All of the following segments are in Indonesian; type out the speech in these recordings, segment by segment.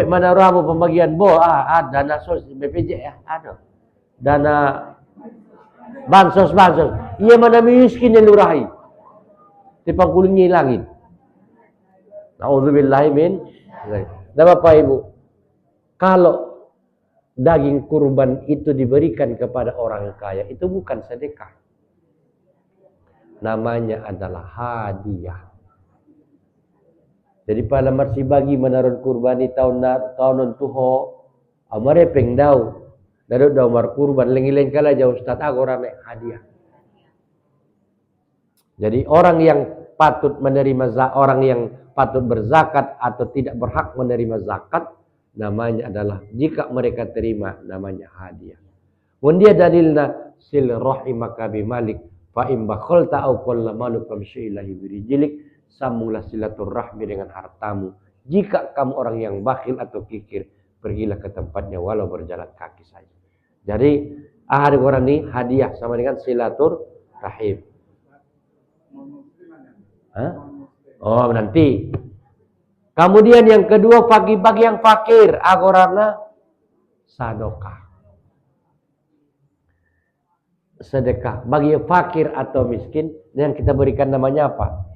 Mana ramu pembagian dana sos BPJ ya, ada. Dana bansos. Iya mana miskin yang lurahi. Tipang kulingnya langit. Nauzubillahi min. Nah, Bapak Ibu, kalau daging kurban itu diberikan kepada orang kaya, itu bukan sedekah. Namanya adalah hadiah. Jadi pada masih bagi menaruh kurban di tahun tuho, amare pengdau, darut dau mar kurban lengi-lengi kala jauh ustaz agorame hadiah. Jadi orang yang patut menerima orang yang patut berzakat atau tidak berhak menerima zakat, namanya adalah jika mereka terima namanya hadiah. Mundia dalilna sil rahimaka bimalik fa in bakhalta aw qalla maluka bisyailahi birijlik, sambunglah silaturahmi dengan hartamu. Jika kamu orang yang bakhil atau kikir, pergilah ke tempatnya walau berjalan kaki saja. Jadi ahad orang ini hadiah sama dengan silaturahim. Oh nanti. Kemudian yang kedua bagi yang fakir, agorana sadokah. Sedekah bagi fakir atau miskin yang kita berikan namanya apa?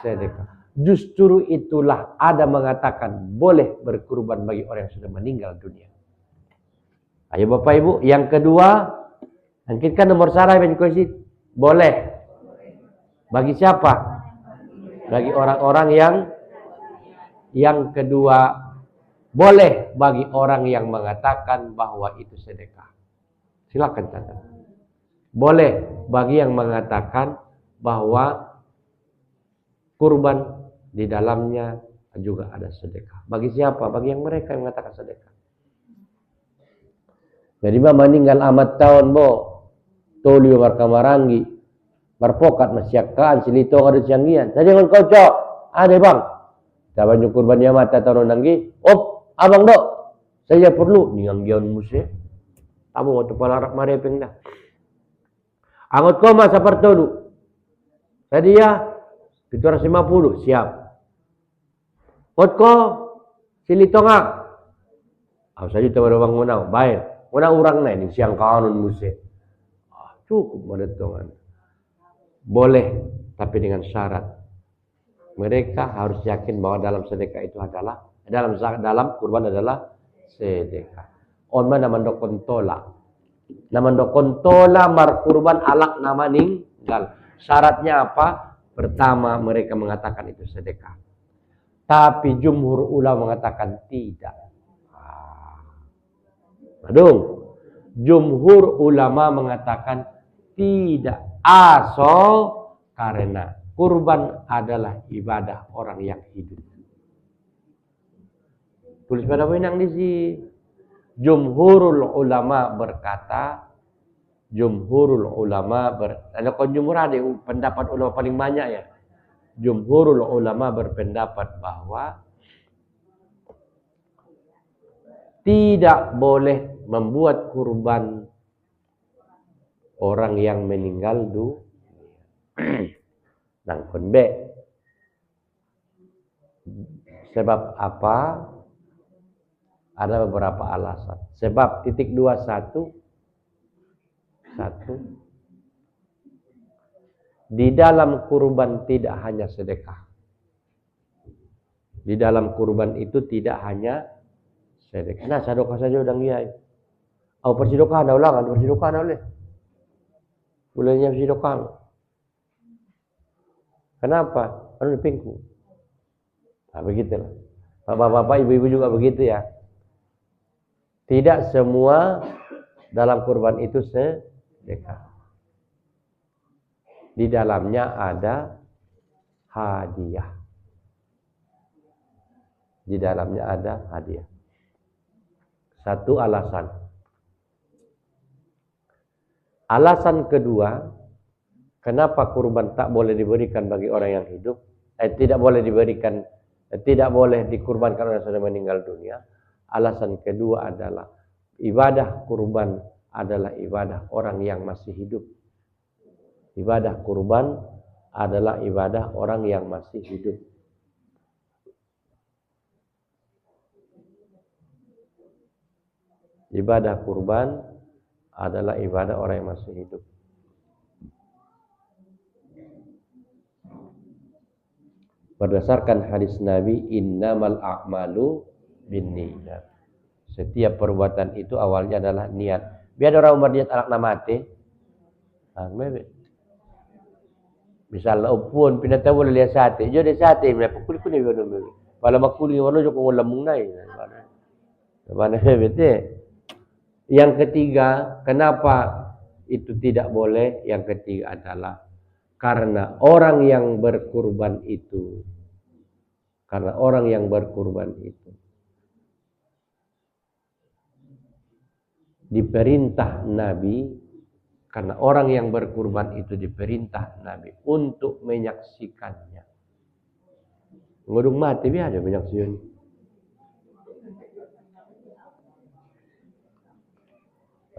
Sedekah. Justru itulah ada mengatakan boleh berkurban bagi orang yang sudah meninggal dunia. Ayo Bapak Ibu, yang kedua, angkitkan nomor salah boleh. Bagi siapa? Bagi orang-orang yang kedua, boleh bagi orang yang mengatakan bahwa itu sedekah. Silakan catat. Boleh bagi yang mengatakan bahwa kurban di dalamnya juga ada sedekah. Bagi siapa? Bagi yang mereka yang mengatakan sedekah. Jadi meninggal amat tahun tolio markamarangi marpokat masyakaan silitong ada sianggian. Jadi dengan kocok ada bang. Taban kurban dia mata tahun nanggi. Abang dok, saya perlu nianggian musik. Tamu waktu palarak marepeng dah. Angot koma seperti itu. Tadi ya 750 siap. Kotko silitonga. Saja tahu bang munau baik. Muna orang lain siang kanun musik. Cukup medetongan. Boleh tapi dengan syarat. Mereka harus yakin bahwa dalam sedekah itu adalah dalam kurban adalah sedekah. On mana mandokon tolak. Namandokon tola mar kurban alak nama ninggal. Syaratnya apa? Pertama mereka mengatakan itu sedekah. Tapi jumhur ulama mengatakan tidak. Aduh. Jumhur ulama mengatakan tidak. Karena kurban adalah ibadah orang yang hidup. Tulis pada wenang di sini. Jumhurul ulama berkata, ada jumhur ada pendapat ulama paling banyak ya. Jumhurul ulama berpendapat bahwa tidak boleh membuat kurban orang yang meninggal dunia. Nang konbe. Sebab apa? Ada beberapa alasan. Sebab titik 21 di dalam kurban tidak hanya sedekah. Di dalam kurban itu tidak hanya sedekah. Nah, sedekah saja udah ngiai. Persidokah ada ulangan, persidokah ada oleh. Bulannya persidokah. Kenapa? Anu pingku. Nah, begitulah. Bapak-bapak, ibu-ibu juga begitu ya. Tidak semua dalam kurban itu sedekah. Di dalamnya ada hadiah. Di dalamnya ada hadiah. Satu alasan. Alasan kedua, kenapa kurban tak boleh diberikan bagi orang yang hidup? Tidak boleh diberikan, tidak boleh dikurbankan orang yang sudah meninggal dunia. Alasan kedua adalah ibadah kurban adalah ibadah orang yang masih hidup. Ibadah kurban adalah ibadah orang yang masih hidup. Ibadah kurban adalah ibadah orang yang masih hidup. Berdasarkan hadis Nabi, innamal a'malu binniyat. Setiap perbuatan itu awalnya adalah niat. Biar orang berniat anak mati. Misalnya upun pinata boleh lihat sate. Jo de sate me pukul ni bono me. Pala makuli wono jo ko lamung nai. Mana bete. Yang ketiga, kenapa itu tidak boleh? Yang ketiga adalah karena orang yang berkurban itu diperintah Nabi, karena orang yang berkurban itu diperintah Nabi untuk menyaksikannya. Ngudung mati biar ada menyaksikan.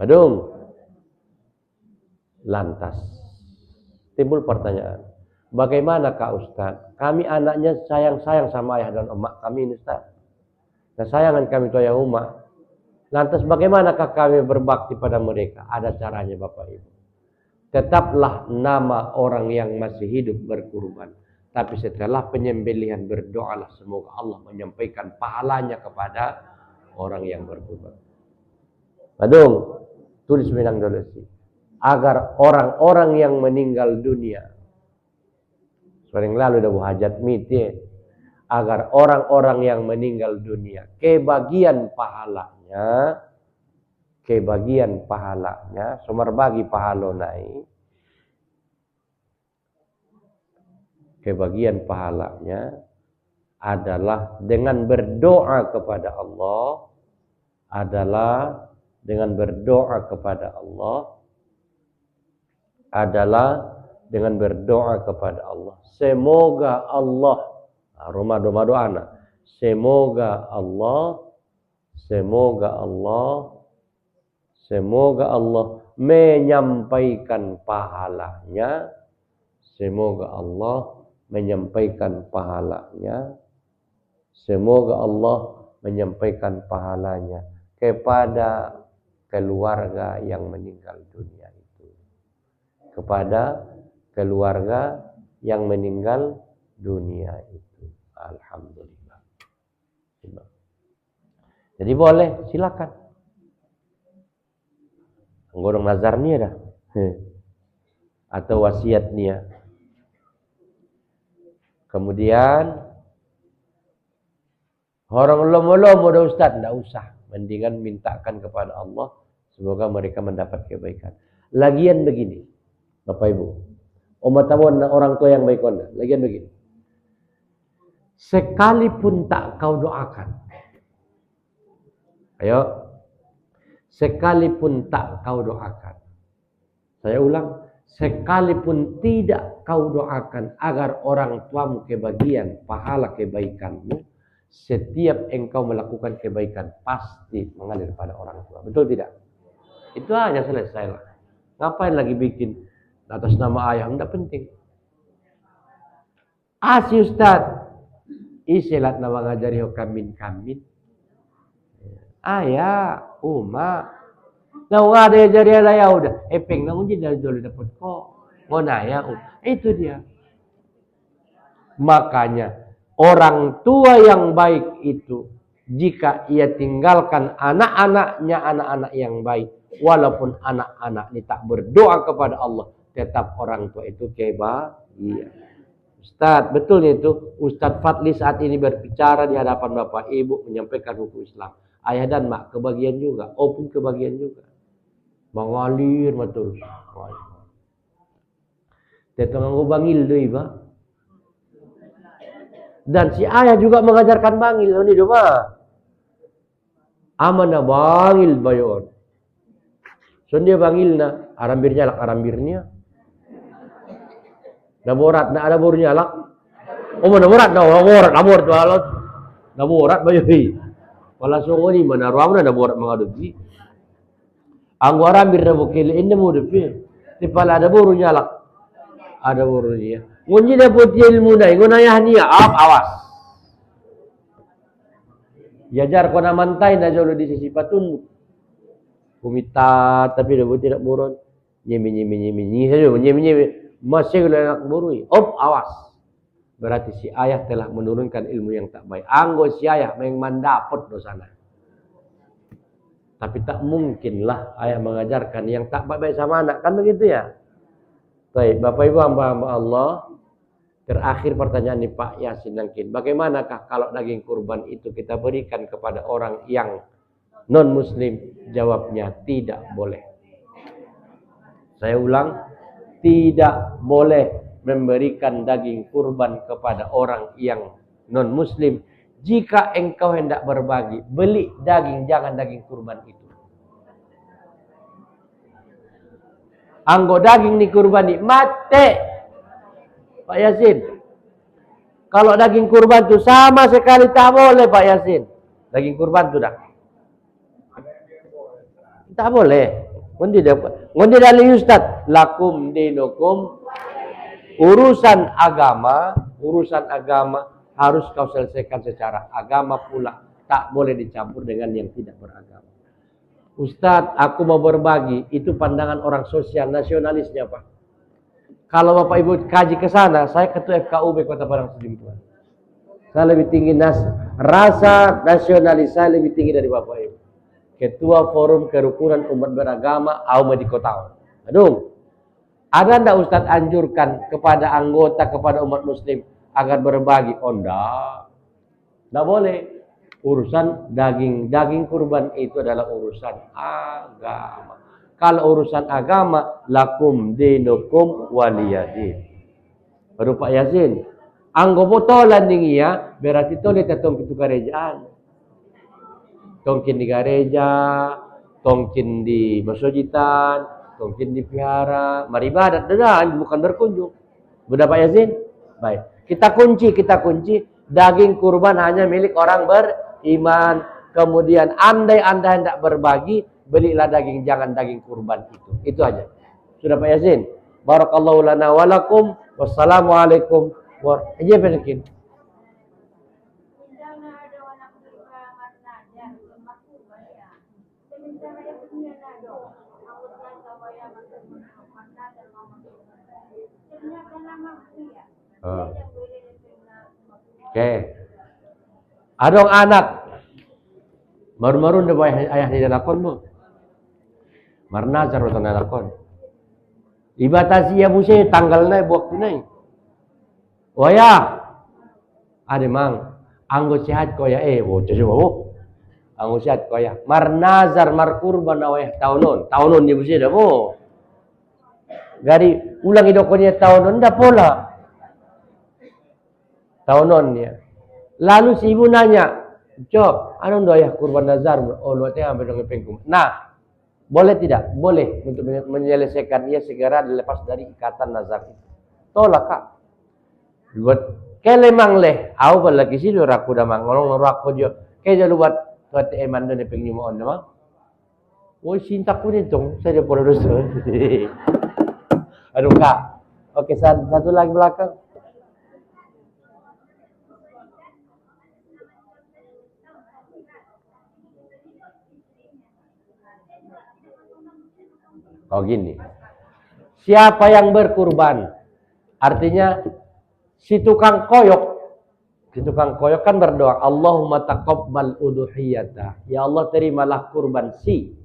Adung. Lantas timbul pertanyaan, bagaimana Kak Ustaz? Kami anaknya sayang-sayang sama ayah dan emak kami ini Ustaz. Nah sayangan kami itu ayah emak. Lantas bagaimanakah kami berbakti pada mereka? Ada caranya Bapak Ibu. Tetaplah nama orang yang masih hidup berkurban. Tapi setelah penyembelihan berdoalah semoga Allah menyampaikan pahalanya kepada orang yang berkurban. Adung, tulis menang dulu sih. Agar orang-orang yang meninggal dunia, sering lalu dah hajat miti, agar orang-orang yang meninggal dunia kebagian pahalanya, sumber bagi pahalonai, kebagian pahalanya adalah dengan berdoa kepada Allah, semoga Allah menyampaikan pahalanya, kepada keluarga yang meninggal dunia itu. Alhamdulillah. Jadi boleh, silakan. Ngorong nazarnya dah. Atau wasiatnya. Kemudian orang lomo-lomo dah Ustaz, enggak usah. Mendingan mintakan kepada Allah semoga mereka mendapat kebaikan. Lagian begini, Bapak Ibu. Umat orang tua yang baik onda. Lagian begini. Sekalipun tak kau doakan. Ayo. Sekalipun tak kau doakan. Saya ulang. Sekalipun tidak kau doakan agar orang tuamu kebagian pahala kebaikanmu. Setiap engkau melakukan kebaikan pasti mengalir pada orang tua. Betul tidak? Itu hanya selesai lah. Ngapain lagi bikin atas nama ayah? Tidak penting. Si Ustaz. Isilat nama ngajari kamin. Ayah, Uma. Nah, ada jari lah ya udah. Epeng na unji dari dulu dapat kok. Ngonaya, itu dia. Makanya orang tua yang baik itu, jika ia tinggalkan anak-anak yang baik, walaupun anak-anak ini tak berdoa kepada Allah, tetap orang tua itu kebahagiaan. Ustaz, betul itu. Ustaz Fadli saat ini berbicara di hadapan Bapak Ibu menyampaikan hukum Islam. Ayah dan mak kebagian juga, pun kebagian juga. Mengalir terus. Tetangga bangil deui, Pak. Dan si ayah juga mengajarkan bangil ini doa. Amana bangil bayon. Sondia bangilna, arambirnya lak arambirnya. Naborat na ada bornya lak. Naborat walot. Naborat bayoy. Wala songo ni mana ruamna naborat mangadugi. Anggo arambir na bukil inna mo depi. Tipala ada borunya lak. Ada borunya. Ngunyi dapat ilmu na, ngunayah niya, awas. Yajar ko naman tayo na jolo di sisi patunduk. Kumita tapi dia tidak buron. Nyemi masih nak burui. Awas. Berarti si ayah telah menurunkan ilmu yang tak baik. Anggo si ayah memang dapat dosana. Tapi tak mungkinlah ayah mengajarkan yang tak baik sama anak. Kan begitu ya? Baik, Bapak Ibu hamba-hamba Allah. Terakhir pertanyaan nih Pak Yasin Nangkin. Bagaimanakah kalau daging kurban itu kita berikan kepada orang yang non-muslim? Jawabnya tidak boleh. Saya ulang, tidak boleh memberikan daging kurban kepada orang yang non-muslim. Jika engkau hendak berbagi, beli daging, jangan daging kurban itu. Anggo daging ni kurban ni mate. Pak Yasin. Kalau daging kurban itu sama sekali tak boleh Pak Yasin. Daging kurban itu dah. Tak boleh. Ngondi dari Ustaz, lakum dinukum. Urusan agama harus kau selesaikan secara agama pula. Tak boleh dicampur dengan yang tidak beragama. Ustaz, aku mau berbagi. Itu pandangan orang sosial nasionalisnya Pak. Kalau Bapak Ibu kaji ke sana, saya ketua FKUB Kota Padang Sidimpuan. Saya lebih tinggi rasa nasionalis saya lebih tinggi dari Bapak Ibu. Ketua Forum Kerukunan Umat Beragama Auma di Kota. Aduh. Ada enggak Ustaz anjurkan kepada anggota, kepada umat muslim agar berbagi? Oh enggak. Enggak boleh. Urusan daging kurban itu adalah urusan agama. Kalau urusan agama, lakum dinukum waliyadin. Baru Pak Yasin. Anggo botolan ning iya, berarti tole tatong itu gerejaan. Tongkin di gereja, tongkin di masjidan, tongkin di vihara, maribadat dan bukan berkunjung. Sudah Pak Yasin? Baik. Kita kunci. Daging kurban hanya milik orang beriman. Kemudian andai Anda hendak berbagi, belilah daging, jangan daging kurban itu. Itu aja. Sudah Pak Yasin? Barakallahu lana wa lakum. Wassalamualaikum warahmatullahi wabarakatuh. Oke. Adong anak. Maru-maru nda ayah di dalakon mo. Marna jaro tan dalakon. Ibatasi ya busi tanggal na buak tunay. Waya. Ade mang. Anggo sehat ko ya wo jesu. Anggo sehat ko ya. Marnazar markurban aweh taunon ni busi da mo. Gari ulang idokonya taunon da pola. Tahunonnya. Lalu si ibu nanya, "Cok, anong doa kurban nazar?" Oh, lo teh ambil dengan pengkum. Nah, boleh tidak? Boleh untuk menyelesaikan ia segera dilepas dari ikatan nazar itu. Tolak Kak. Buat kelemang leh, au lagi sih lo raku dah mangolong raku jo. Kayak lu buat tuat eman dan pengnyumoon nama. Woi cinta kuning dong, saya boleh dosa. Aduh Kak. Oke, satu lagi belakang. Oh gini, siapa yang berkurban? Artinya si tukang koyok kan berdoa, Allahumma taqabbal udhiyata. Ya Allah terimalah kurban si.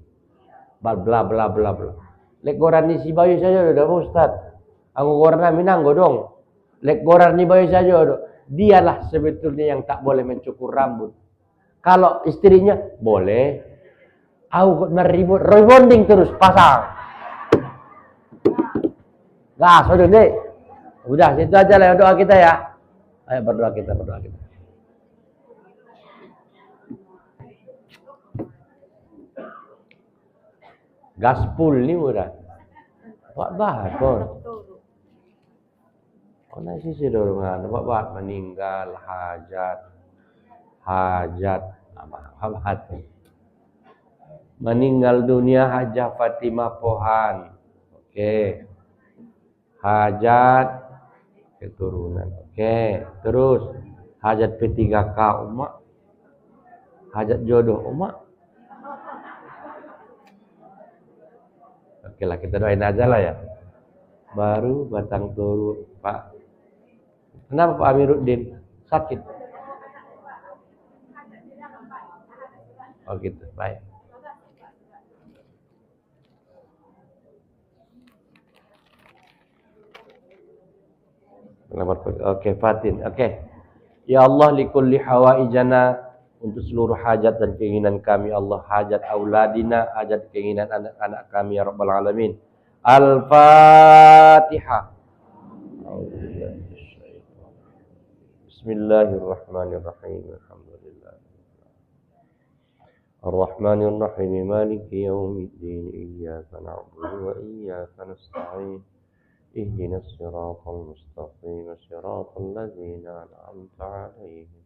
Bla bla bla bla bla. Lek goran ni si bayu saja udah Ustaz. Aku goran minanggo dong. Lek goran ni bayu saja udah. Dialah sebetulnya yang tak boleh mencukur rambut. Kalau istrinya boleh. Aku rebonding terus pasang. Gas, udah deh. Udah, situ aja lah doa kita ya. Ayo berdoa kita. Gaspul ni udah. Pak bahas kon. Kona sisi dorongan, Pak bahas meninggal, hajat, apa hati. Meninggal dunia Hajah Fatimah Pohan. Oke. Hajat keturunan. Oke, terus hajat P3K umat. hajat jodoh, Oma. Oke lah, kita doain aja lah ya. Baru batang toru, Pak. Kenapa Pak Amiruddin? Sakit? Oh gitu, baik. Oke, Fatin. Oke. Ya Allah, likulli hawaijana, untuk seluruh hajat dan keinginan kami Allah, hajat auladina, hajat keinginan anak-anak kami ya Rabbal Alamin. Al-Fatihah. Bismillahirrahmanirrahim. Alhamdulillah. Ar-Rahmanir Rahim, Maliki Yaumiddin, Iyyaka na'budu wa iyyaka nasta'in. Ihdinas siratal mustaqim, siratal ladzina an'amta 'alaihim.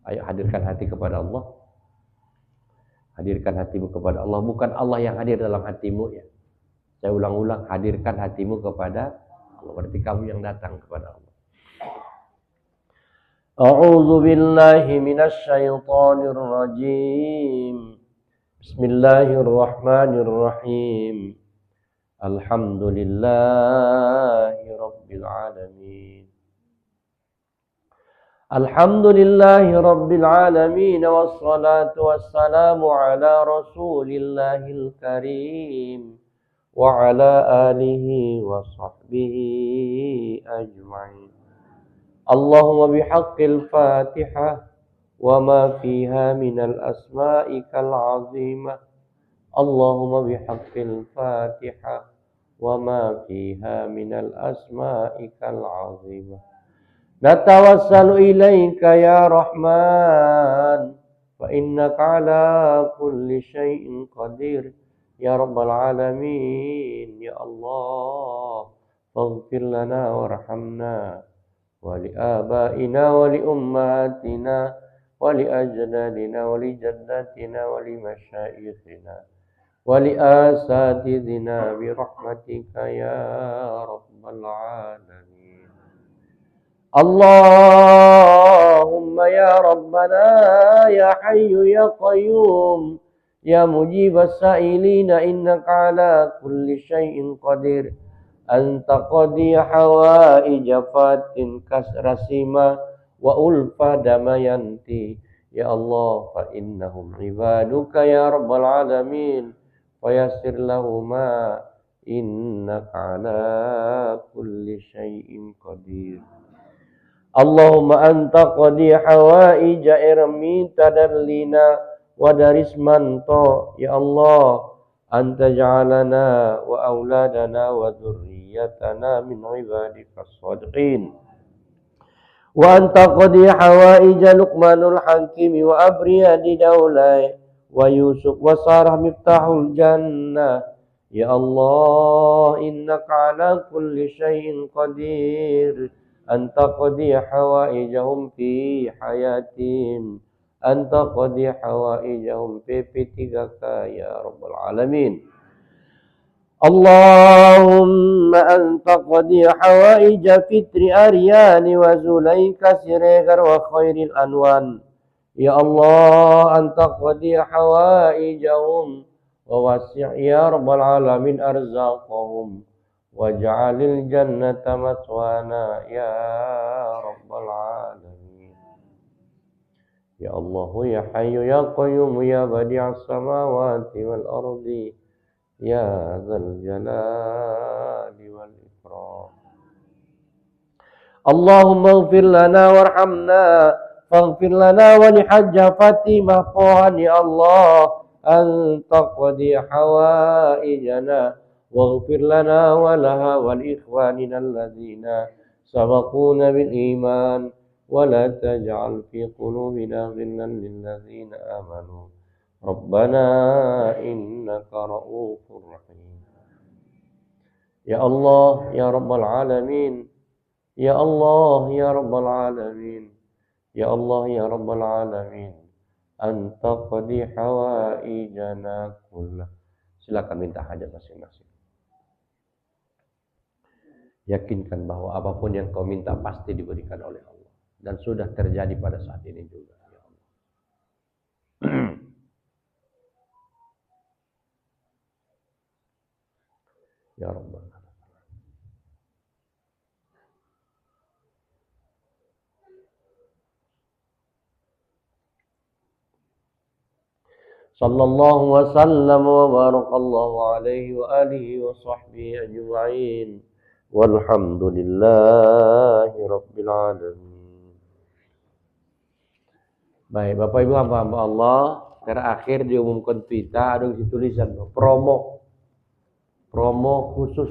Ayo hadirkan hati kepada Allah. Hadirkan hatimu kepada Allah. Bukan Allah yang hadir dalam hatimu ya. Saya ulang-ulang, hadirkan hatimu kepada Allah. Berarti kamu yang datang kepada Allah. A'udzu billahi minasy syaithanir rajim. Bismillahirrahmanirrahim. Alhamdulillahi rabbil alamin. Alhamdulillahi rabbil alamin, wassalatu wassalamu ala rasulillahil karim wa ala alihi wa sahbihi ajma'in. Allahumma bihaqqil Fatihah wa ma fiha minal asma'i kal 'azimah. Allahumma bihaqqil Fatihah wa ma fiha minal asma'i kal 'azimah. Natawassalu ilaika ya Rahman, fa innaka ala kulli syai'in qadir ya Rabbal Alamin. Ya Allah, faghfir lana warhamna wa li abaina wa li ummatina wa li ajdadina wa li jaddatina wa li masyayikhina wa li asatidina bi rahmatika ya Rabbal Alamin. Allahumma ya Rabbana ya Hayyu ya Qayyum ya Mujibas Sa'ilina, innaka ala kulli syai'in qadir. Anta qadi hawaij fatin kasrasima wa ulfa damayanti. Ya Allah, fa innahum ibaduka ya Rabbal Alamin. Fayassir lahuma, innaka ala kulli syai'in qadir. Allahumma anta qadi hawaij irmi tadallina wa darismanto. Ya Allah, anta ja'alana wa auladana wa dhurriyyatana min ibadika as-sadiqin. Wa anta qadi hawaij Luqmanul Hakim wa abriyadi daulai wa Yusuf wa Sarah miftahul jannah. Ya Allah, innaka ala kulli syai'in qadir. Anta qadi hawaijahum fi hayatin. Anta qadi hawaijahum fi P3K ya Rabbal Alamin. Allahumma anta qadi hawaij Fitri Aryani wa Zulaika Siregar wa Khairil Anwan. Ya Allah, anta qadi hawaijahum wa wasi' ya Rabbal Alamin arzaqahum waj'alil jannata maswana ya Rabbal Alamin. Ya Allah ya Hayyu ya Qayyum ya Badi'as samawati wal ardi ya Dzal Jalali wal Ikram. Allahumma ighfir lana warhamna, faghfir lana wa li Hajjah Fatimah Pohan. Ya Allah, anta qadi hawaijana waghfir lana wa laha wa li ikhwanina alladhina sabaquna bil iman wa la taj'al fi qulubina ghillan lil ladzina amanu Rabbana innaka ra'ufur rahim. Ya Allah ya Rabbal Alamin. Ya Allah ya Rabbal Alamin. Ya Allah ya Rabbal Alamin. Anta qadi hawaijana kullah. Silakan minta hajat masing-masing. Yakinkan bahwa apapun yang kau minta pasti diberikan oleh Allah. dan sudah terjadi pada saat ini juga. Ya Rabbal Alamin. Sallallahu wasallam wa barakallahu alaihi wa alihi wa sahbihi ajma'in. Walhamdulillahi rabbil alamin. Baik, Bapak Ibu hamba-hamba Allah, terakhir diumumkan Twitter ada tulisan promo khusus